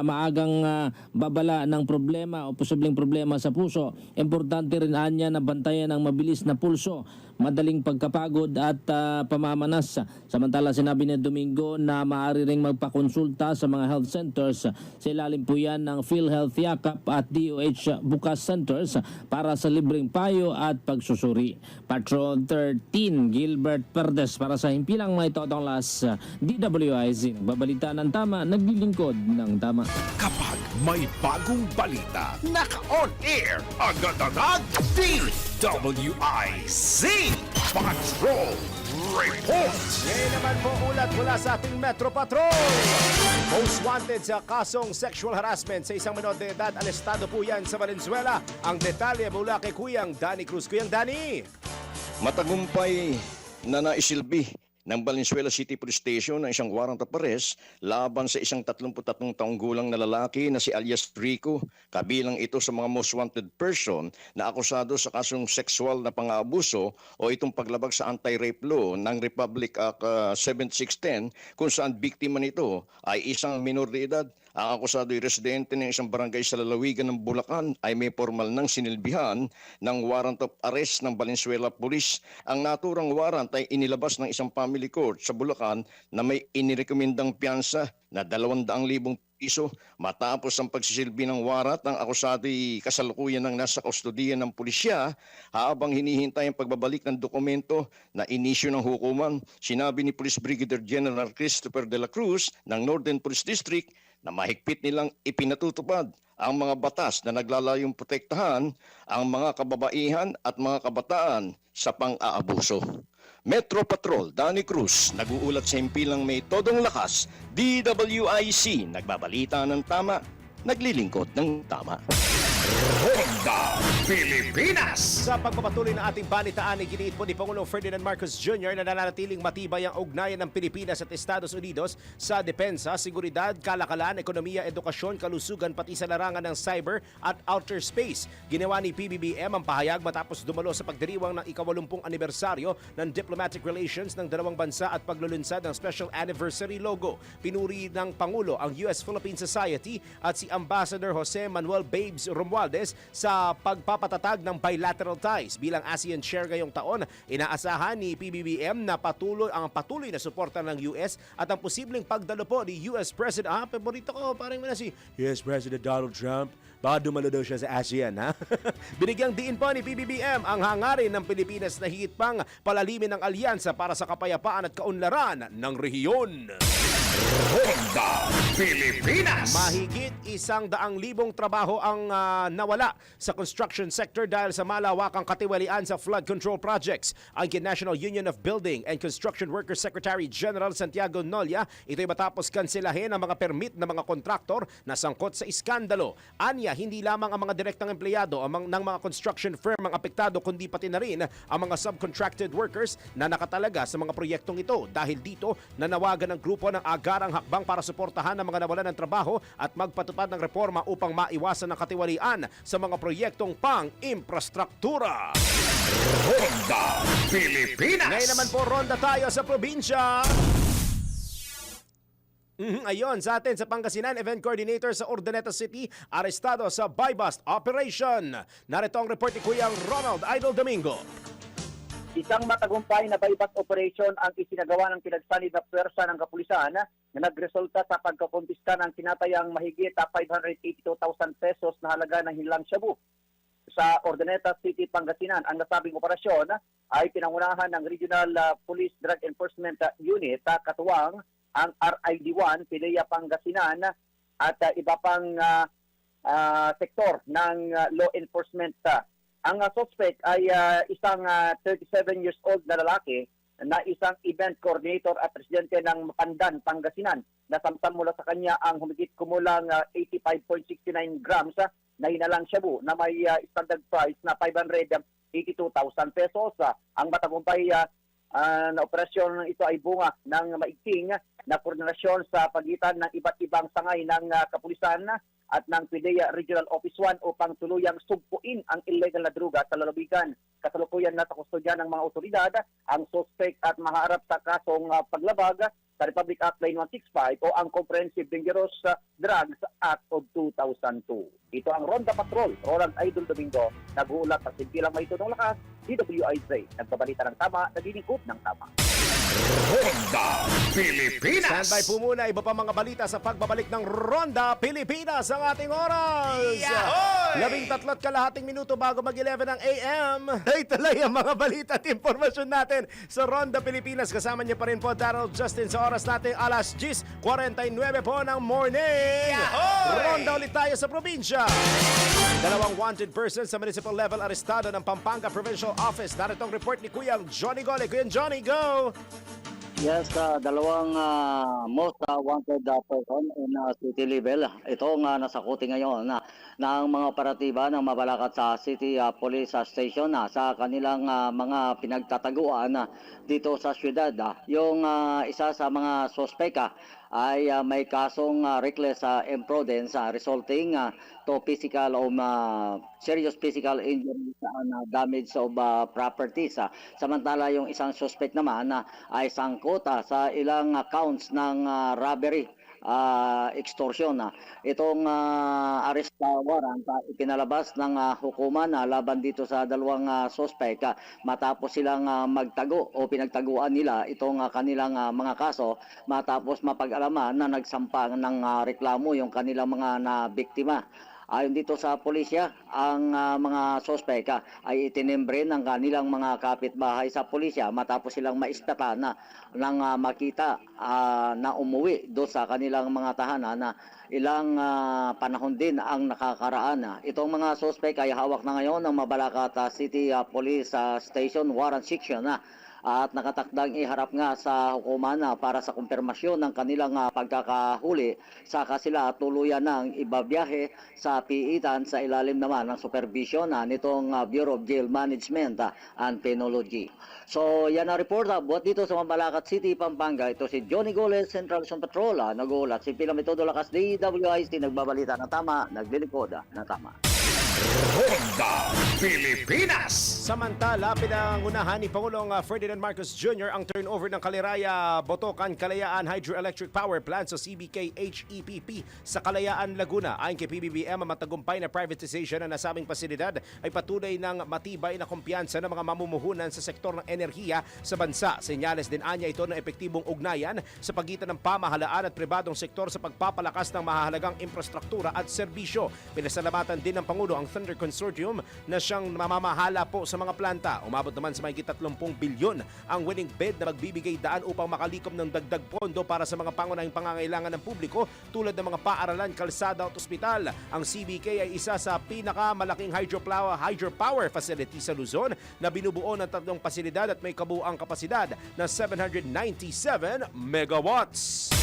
maagang babala ng problema o posibleng problema sa puso, importante rin niya na bantayan ang mabilis na pulso, madaling pagkapagod at pamamanas. Samantala sinabi ni Domingo na maaari ring magpakonsulta sa mga health centers. Sa ilalim po yan ng PhilHealth Yakap at DOH Bukas Centers para sa libreng payo at pagsusuri. Patrol 13, Gilbert Perdes para sa Himpilang May Totonglas, DWIZ. Nagbabalita ng tama, naglilingkod ng tama. Kapag may bagong balita, naka-on air, agad-agad, DWIZ Patrol Report! Ngayon naman po ulat mula sa ating Metro Patrol. Most wanted sa kasong sexual harassment sa isang menor de edad, alestado po yan sa Valenzuela. Ang detalye mula kay Kuyang Danny Cruz. Kuyang Danny! Matagumpay na naisilbi ng Valenzuela City Police Station ang isang warrant of arrest laban sa isang 33 taong gulang na lalaki na si alias Rico, kabilang ito sa mga most wanted person na akusado sa kasong sexual na pang-aabuso o itong paglabag sa anti-rape law ng Republic Act 7610 kung saan biktima nito ay isang minor de edad. Ang akusado ay residente ng isang barangay sa lalawigan ng Bulacan ay may formal ng sinilbihan ng warrant of arrest ng Valenzuela Police. Ang naturang warrant ay inilabas ng isang family court sa Bulacan na may inirekomendang piyansa na 200,000 piso. Matapos ang pagsisilbi ng warrant, ang akusado ay kasalukuyan ng nasa kustodiya ng pulisya habang hinihintay ang pagbabalik ng dokumento na inisyu ng hukuman. Sinabi ni Police Brigadier General Christopher de la Cruz ng Northern Police District na mahigpit nilang ipinatutupad ang mga batas na naglalayong protektahan ang mga kababaihan at mga kabataan sa pang-aabuso. Metro Patrol, Danny Cruz, nag-uulat sa Himpilang May Todong Lakas, DWIC, nagbabalita ng tama, naglilingkod ng tama. Ronda Pilipinas! Sa pagpapatuloy ng ating balitaan, iginiit po ni Pangulong Ferdinand Marcos Jr. na nananatiling matibay ang ugnayan ng Pilipinas at Estados Unidos sa depensa, seguridad, kalakalan, ekonomiya, edukasyon, kalusugan, pati sa larangan ng cyber at outer space. Ginawa ni PBBM ang pahayag matapos dumalo sa pagdiriwang ng ika-80 anibersaryo ng diplomatic relations ng dalawang bansa at paglulunsad ng special anniversary logo. Pinuri ng Pangulo ang US-Philippine Society at si Ambassador Jose Manuel Babes Romualdez sa pagpapatatag ng bilateral ties. Bilang ASEAN chair ngayong taon, inaasahan ni PBBM na patuloy na suporta ng US at ang posibleng pagdalo po ni US President, paborito ko, parang na si US President Donald Trump. Baka dumalo daw siya sa ASEAN, ha? Binigyang diin po ni PBBM ang hangarin ng Pilipinas na higit pang palalimin ng alyansa para sa kapayapaan at kaunlaran ng rehiyon. Ronda Pilipinas! Mahigit 100,000 trabaho ang nawala sa construction sector dahil sa malawakang katiwalian sa flood control projects. Ang National Union of Building and Construction Workers Secretary General Santiago Nolia, ito'y matapos kanselahin ang mga permit ng mga kontraktor na sangkot sa iskandalo. Anya, hindi lamang ang mga direktang empleyado ng mga construction firm ang apektado, kundi pati na rin ang mga subcontracted workers na nakatalaga sa mga proyektong ito. Dahil dito, nanawagan ng grupo ng Agarang hakbang para suportahan ang mga nawalan ng trabaho at magpatupad ng reforma upang maiwasan ang katiwalian sa mga proyektong pang-infrastruktura. Ronda Pilipinas. Ngayon naman po, ronda tayo sa probinsya. Ayon, sa atin sa Pangasinan, event coordinator sa Urdaneta City, arestado sa buy-bust operation. Narito ang report ni Kuyang Ronald Idol Domingo. Isang matagumpay na buy-bust operation ang isinagawa ng pinagsanib na pwersa ng kapulisan na nagresulta sa pagkakumpiska ng tinatayang mahigit 582,000 pesos na halaga ng hinlang shabu. Sa Urdaneta City, Pangasinan, ang nasabing operasyon ay pinangunahan ng Regional Police Drug Enforcement Unit katuwang ang RID-1, PIDEA Pangasinan at iba pang sektor ng law enforcement. Ang suspect ay isang 37 years old na lalaki na isang event coordinator at presidente ng Mapandan, Pangasinan. Nasamsam mula sa kanya ang humigit kumulang 85.69 grams na hinalang shabu na may standard price na 582,000 pesos. Ang matagumpay na operasyon ito ay bunga ng maigting na koordinasyon sa pagitan ng iba't ibang sangay ng kapulisan at ng PIDEA Regional Office 1 upang tuluyang sugpuin ang illegal na droga sa lalawigan. Kasalukuyan na sa kustodya ng mga otoridad ang suspect at maharap sa kasong paglabag sa Republic Act 9165 o ang Comprehensive Dangerous Drugs Act of 2002. Ito ang Ronda Patrol, Roland Idol Domingo, nag-uulat sa simpilang may tunong lakas, DWIZ, nagbabalita ng tama, naglilingkod ng tama. Ronda Pilipinas. Standby po muna, iba pa mga balita sa pagbabalik ng Ronda Pilipinas ang ating oras. 13 minuto bago mag-11 ng AM. Ay talay ang mga balita at impormasyon natin sa Ronda Pilipinas. Kasama niyo pa rin po Darrell Justin sa oras natin alas 10:49 po ng morning. Ronda ulit tayo sa probinsya. Dalawang wanted persons sa municipal level arestado ng Pampanga Provincial Office. Narito ang report ni Kuyang Johnny Gole. Kuyang Johnny, go! Yes, dalawang most wanted person in city level. Ito nga nasakuti ngayon ng mga operatiba ng Mabalacat sa City Police Station sa kanilang mga pinagtataguan dito sa syudad. Yung isa sa mga sospek ay may kasong reckless imprudence resulting to physical o serious physical injury and damage of properties. Samantala yung isang suspect naman ay sangkot sa ilang counts ng robbery, extortion. Itong arrest warrant ipinalabas ng hukuman laban dito sa dalawang suspect matapos silang magtago o pinagtaguan nila itong kanilang mga kaso matapos mapag-alaman na nagsampa ng reklamo yung kanilang mga nabiktima. Ayon dito sa pulisya, ang mga sospek ay itinimbre ng kanilang mga kapitbahay sa pulisya matapos silang maispatan nang makita na umuwi do sa kanilang mga tahanan na ilang panahon din ang nakakaraan. Itong mga sospek ay hawak na ngayon ng Mabalacat City Police Station Warrant Section at nakatakdang iharap nga sa hukuman para sa kumpirmasyon ng kanilang pagkakahuli. Saka sila tuluyan ng ibabiyahe sa piitan sa ilalim naman ng supervision nitong Bureau of Jail Management and Penology. So yan ang report buhat dito sa Mabalacat City, Pampanga. Ito si Johnny Goles, Central Luzon Patrol. Nag-uulat si Pilamitodo Lakas, DWIZ, nagbabalita ng tama, naglilingkod ng tama. Ronda Pilipinas. Samantala, pinangunahan ni Pangulong Ferdinand Marcos Jr. ang turnover ng Kaliraya Botocan Kalayaan Hydroelectric Power Plant sa CBK HEPP sa Kalayaan, Laguna. Ayon kay PBBM, ang matagumpay na privatization ng nasabing pasilidad ay patuloy ng matibay na kumpiyansa ng mga mamumuhunan sa sektor ng enerhiya sa bansa. Senyales din anya ito ng epektibong ugnayan sa pagitan ng pamahalaan at pribadong sektor sa pagpapalakas ng mahahalagang infrastruktura at serbisyo. Pinasalamatan din ng Pangulo ang Thunder Consortium na siyang mamamahala po sa mga planta. Umabot naman sa mahigit 30 bilyon ang winning bid na magbibigay daan upang makalikom ng dagdag pondo para sa mga pangunahing pangangailangan ng publiko tulad ng mga paaralan, kalsada at ospital. Ang CBK ay isa sa pinakamalaking hydropower facility sa Luzon na binubuo ng 3 pasilidad at may kabuuang kapasidad na 797 megawatts.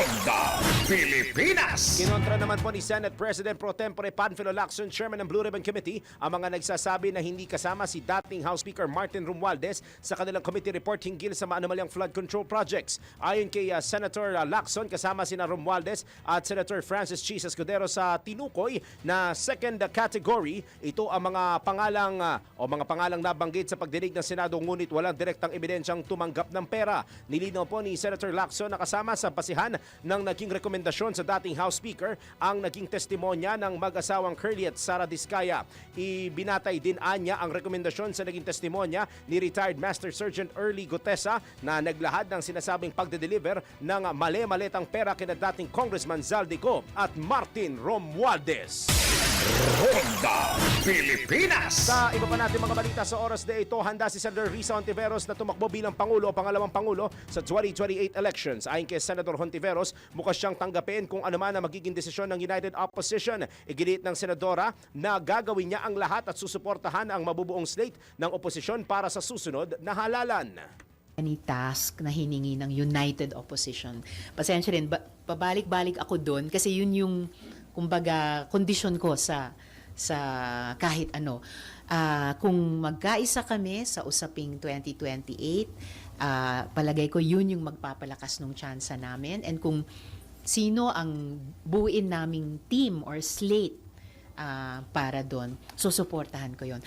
Ronda Pilipinas. Kinontra naman po ni Senate President Pro Tempore Panfilo Lacson, Chairman ng Blue Ribbon Committee, ang mga nagsasabi na hindi kasama si dating House Speaker Martin Romualdez sa kanilang committee report hinggil sa maanumalyang flood control projects. Ayon kay Senator Lacson, kasama sina Romualdez at Senator Francis Chis Escudero sa tinukoy na second category. Ito ang mga pangalang nabanggit sa pagdinig ng Senado ngunit walang direktang ebidensyang tumanggap ng pera. Nilinaw po ni Senator Lacson na kasama sa basihan ng naging rekomendasyon sa dating House Speaker ang naging testimonya ng mag-asawang Curly at Sara Diskaya. Ibinatay din anya ang rekomendasyon sa naging testimonya ni retired Master Sergeant Early Gutesa na naglahad ng sinasabing pagde-deliver ng mali-maletang pera kina dating Congressman Zaldico at Martin Romualdez. Ronda Pilipinas. Sa iba pa natin mga balita sa oras na ito, handa si Senator Risa Hontiveros na tumakbo bilang Pangulo o pangalawang Pangulo sa 2028 elections. Ayon kay Senator Hontiveros, bukas siyang tanggapin kung ano man ang magiging desisyon ng United Opposition. Iginit ng Senadora na gagawin niya ang lahat at susuportahan ang mabubuong slate ng oposisyon para sa susunod na halalan. Any task na hiningi ng United Opposition. Pasensya rin, pabalik-balik ako doon kasi yun yung kumbaga kondisyon ko sa kahit ano. Kung magkaisa kami sa usaping 2028, palagay ko yun yung magpapalakas ng tsansa namin. And kung sino ang buuin naming team or slate para doon, susuportahan ko yun.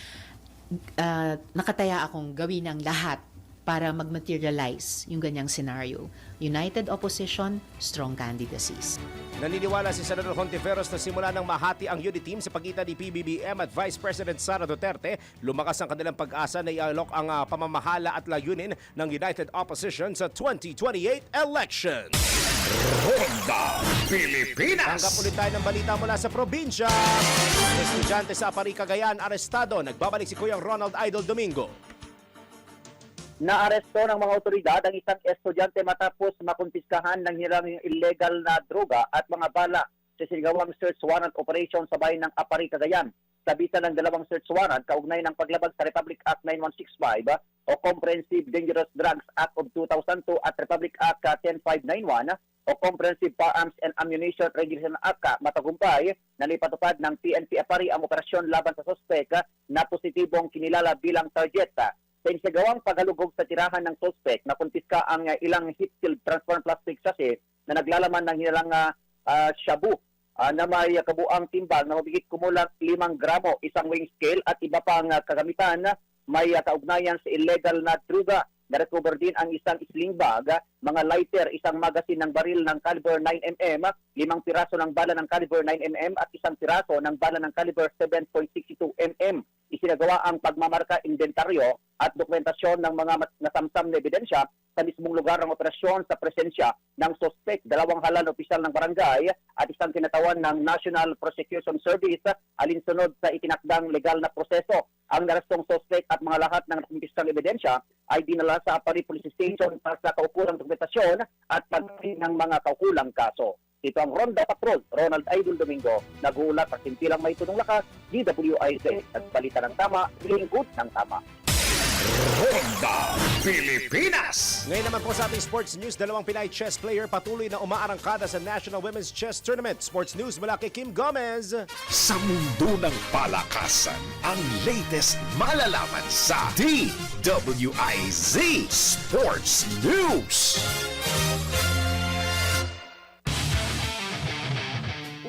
Nakataya akong gawin ang lahat para mag-materialize yung ganyang scenario. United Opposition, strong candidacies. Naniniwala si Senator Hontiveros na simula ng mahati ang unity team sa pagitan ni PBBM at Vice President Sara Duterte, lumakas ang kanilang pag-asa na ialok ang pamamahala at layunin ng United Opposition sa 2028 elections. Ronda Pilipinas. Tanggap ulit tayo ng balita mula sa probinsya. Estudyante sa Apari, Cagayan, arestado. Nagbabalik si Kuyang Ronald Idol Domingo. Naaresto ng mga otoridad ang isang estudyante matapos makumpiskahan ng nilang illegal na droga at mga bala sa sinigawang search warrant operation sa bayan ng Apari, Cagayan. Kabitan ng dalawang search warrant kaugnay ng paglabag sa Republic Act 9165 o Comprehensive Dangerous Drugs Act of 2002 at Republic Act 10591 o Comprehensive Firearms and Ammunition Regulation Act. Matagumpay na lipatupad ng PNP Apari ang operasyon laban sa sospek na positibong kinilala bilang target. Sa insagawang paghalugog sa tirahan ng suspect, nakumpiska ang ilang heat-sealed transparent plastic sachet na naglalaman ng hinalang shabu na may kabuang timbang na mabigit kumulang 5 gramo, isang weighing scale at iba pang kagamitan may kaugnayan sa illegal na droga. Na-recover din ang isang sling bag, mga lighter, isang magasin ng baril ng caliber 9mm, 5 piraso ng bala ng caliber 9mm at isang piraso ng bala ng caliber 7.62mm. Isinagawa ang pagmamarka, inventaryo at dokumentasyon ng mga nasamsam na ebidensya sa mismong lugar ng operasyon sa presensya ng suspect, 2 halal opisyal ng barangay at isang kinatawan ng National Prosecution Service alinsunod sa itinakdang legal na proseso. Ang narestong suspect at mga lahat ng nakumpiskang ebidensya ay dinala sa Apari Police Station para sa kaukulang dokumentasyon at pagpili ng mga kaukulang kaso. Ito ang Ronda Patrol, Ronald Idol Domingo, nag-uulat sa simpilang may tunong lakas, DWIZ, at balita ng tama, lingkod ng tama. Ronda Pilipinas. Ngayon naman po sa ating sports news, 2 Pinay chess player patuloy na umaarangkada sa National Women's Chess Tournament. Sports news mula kay Kim Gomez. Sa mundo ng palakasan, ang latest malalaman sa DWIZ Sports News.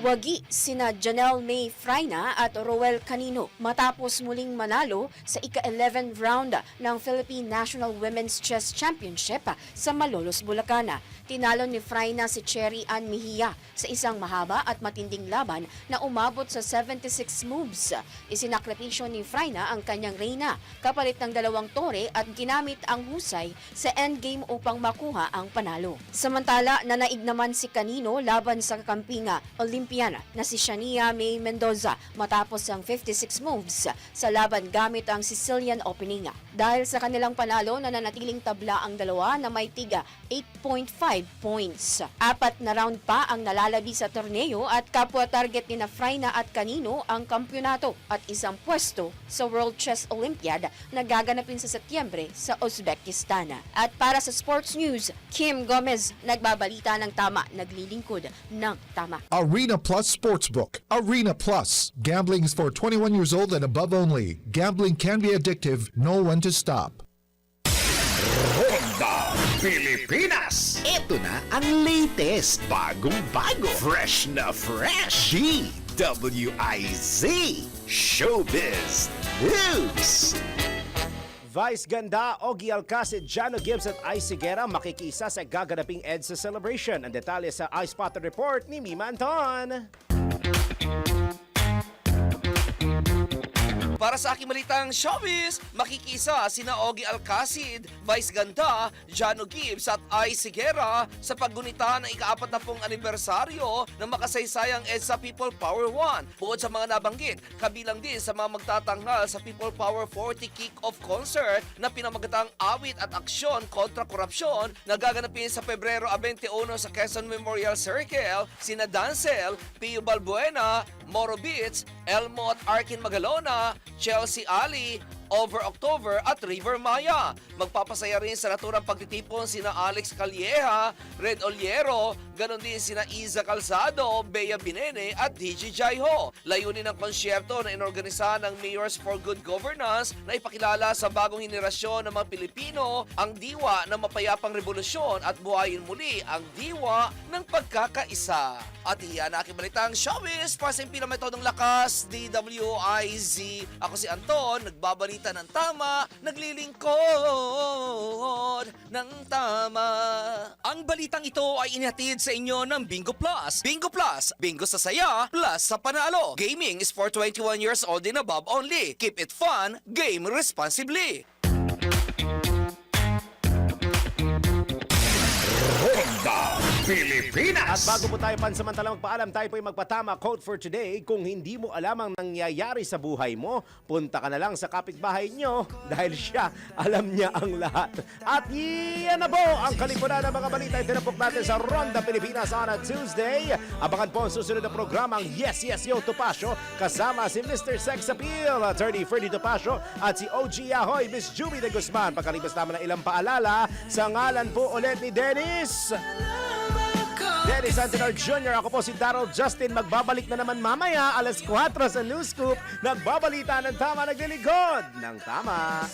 Wagi sina Janelle May Fraina at Roel Canino matapos muling manalo sa ika-11 round ng Philippine National Women's Chess Championship sa Malolos, Bulacan. Tinalo ni Fraina si Cherry Ann Mejia sa isang mahaba at matinding laban na umabot sa 76 moves. Isinakripisyo ni Fraina ang kanyang reyna kapalit ng 2 tore at ginamit ang husay sa endgame upang makuha ang panalo. Samantala, nanaig naman si Canino laban sa kakampinga Olympia Olympian na si Shania May Mendoza matapos ang 56 moves sa laban gamit ang Sicilian Opening. Dahil sa kanilang panalo, nananatiling tabla ang dalawa na may tiga 8.5 points. 4 na round pa ang nalalabi sa torneo at kapwa target ni Fraina at Canino ang kampyonato at isang pwesto sa World Chess Olympiad na gaganapin sa Setyembre sa Uzbekistan. At para sa sports news, Kim Gomez nagbabalita ng tama, naglilingkod ng tama. Arena Plus Sportsbook. Arena Plus. Gambling is for 21 years old and above only. Gambling can be addictive. Know when to stop. Ronda Pilipinas. Ito na ang latest, bagong-bago, fresh na fresh. DWIZ Showbiz News. Vice Ganda, Ogie Alcacid, Jano Gibbs at Ice Higuera makikisa sa gaganaping EDSA celebration. Ang detalye sa iSpotter Report ni Mima Anton. Para sa aking malitang showbiz, makikisa sina Ogie Alcacid, Vice Ganda, Jano Gibbs at Ice Higuera sa paggunita ng ika-40 anibersaryo ng makasaysayang EDSA People Power 1. Bukod sa mga nabanggit, kabilang din sa mga magtatanghal sa People Power 40 Kick-Off Concert na pinamagatang awit at aksyon kontra korupsyon na gaganapin sa Pebrero 21 sa Quezon Memorial Circle, sina Dancel, Pio Balbuena, Moro Beats, Elmo at Arkin Magalona, Chelsea Ali, Over October at River Maya. Magpapasaya rin sa naturang pagtitipon sina Alex Calleja, Red Oliero, ganon din sina Iza Calzado, Bea Binene at DJ Jaiho. Layunin ng konsyerto na inorganisa ng Mayors for Good Governance na ipakilala sa bagong henerasyon ng mga Pilipino ang diwa ng mapayapang revolusyon at buhayin muli ang diwa ng pagkakaisa. At iyan ang aking balitang showbiz para sa impinametodong lakas, DWIZ. Ako si Anton, nagbabalita ng tama, naglilingkod ng tama. Ang balitang ito ay inihatid sa inyo ng Bingo Plus. Bingo Plus, bingo sa saya, plus sa panalo. Gaming is for 21 years old and above only. Keep it fun, game responsibly. Ronda Pilipinas. At bago po tayo pansamantala magpaalam, tayo po yung magpatama quote for today. Kung hindi mo alam ang nangyayari sa buhay mo, punta ka na lang sa kapitbahay nyo dahil siya, alam niya ang lahat. At yan na po ang kalipunan ng mga balita yung tinapok natin sa Ronda Pilipinas on a Tuesday. Abangan po ang susunod na programang Yes, Yes, Yo Topacio kasama si Mr. Sex Appeal, Attorney Ferdy Topacio at si OG Ahoy, Miss Juby de Guzman. Pagkalipas naman ng ilang paalala, sa ngalan po ulit ni Dennis Antenor Jr. Ako po si Darrell Justin. Magbabalik na naman mamaya alas 4 sa News Scoop. Nagbabalita ng tama, naglilingkod ng tama.